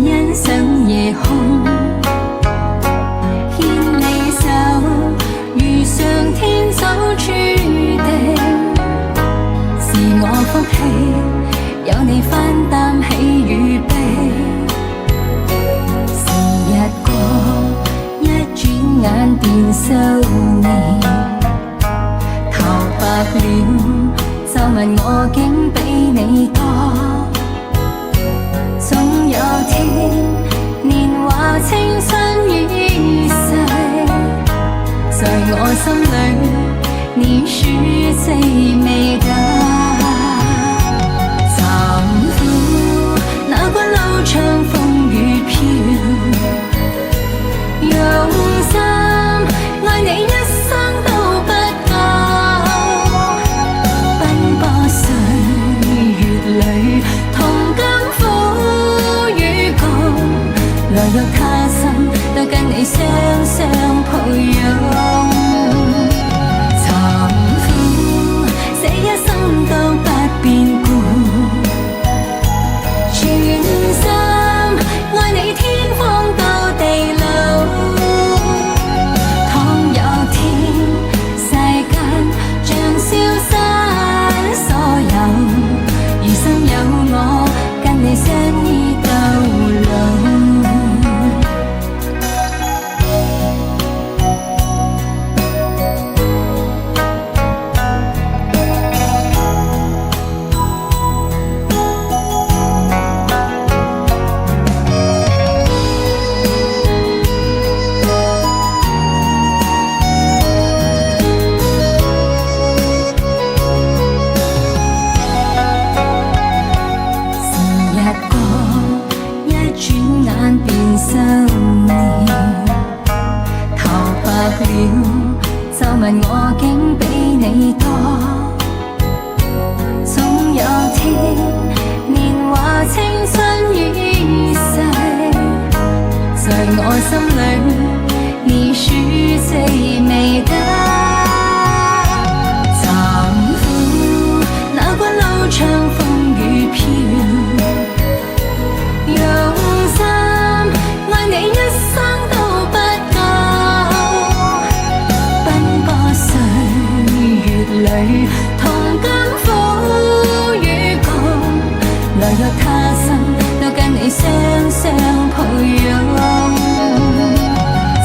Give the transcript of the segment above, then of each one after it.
欣賞夜空，牽你手，如上天所注定，是我福氣，有你分擔喜與悲。時日過，一轉眼便數年，頭白了，皺紋我竟比你多。總有天，年華青春已逝，在我心裏，你是最美的。殘酷那關路長風雨飄，用心愛你一生都不夠，奔波歲月裏，同甘苦與共，來若他生都跟你雙雙抱擁。殘酷這一生都不變故，全心愛你天荒到地老。倘有天世間像消失所有，餘生有我跟你相依到老。數年，頭白了，皺紋我竟比你多。總有天，年華青春已逝，在我心裏，你是最美的。殘酷那關路長風雨飄，用心愛你一生都不夠，奔波歲月裏，同甘苦與共，來若他生都跟你雙雙抱擁。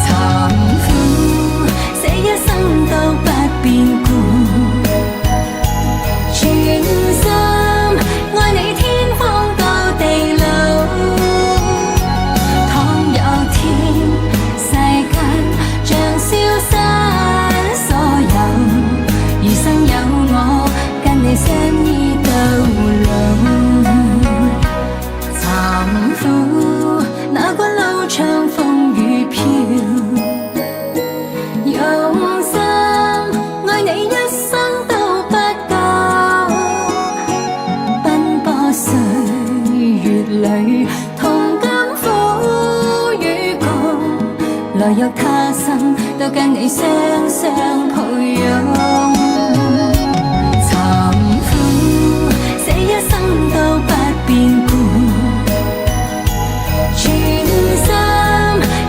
殘酷這一生都不變故，全心愛你天荒到地老。世間像消失所有，餘生有我跟你相依到老。殘酷那關路長風雨飄，用心愛你一生都不夠，奔波歲月裏，同甘苦與共，來若他生都跟你雙雙抱擁。殘酷這一生都不變故，全心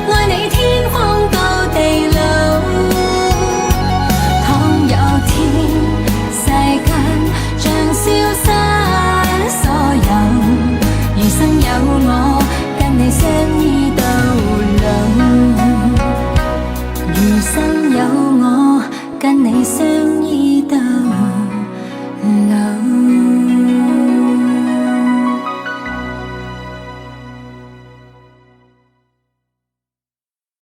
愛你天荒到地老。倘有天世間像消失所有，餘生有我跟你相依到老。餘生有我跟你相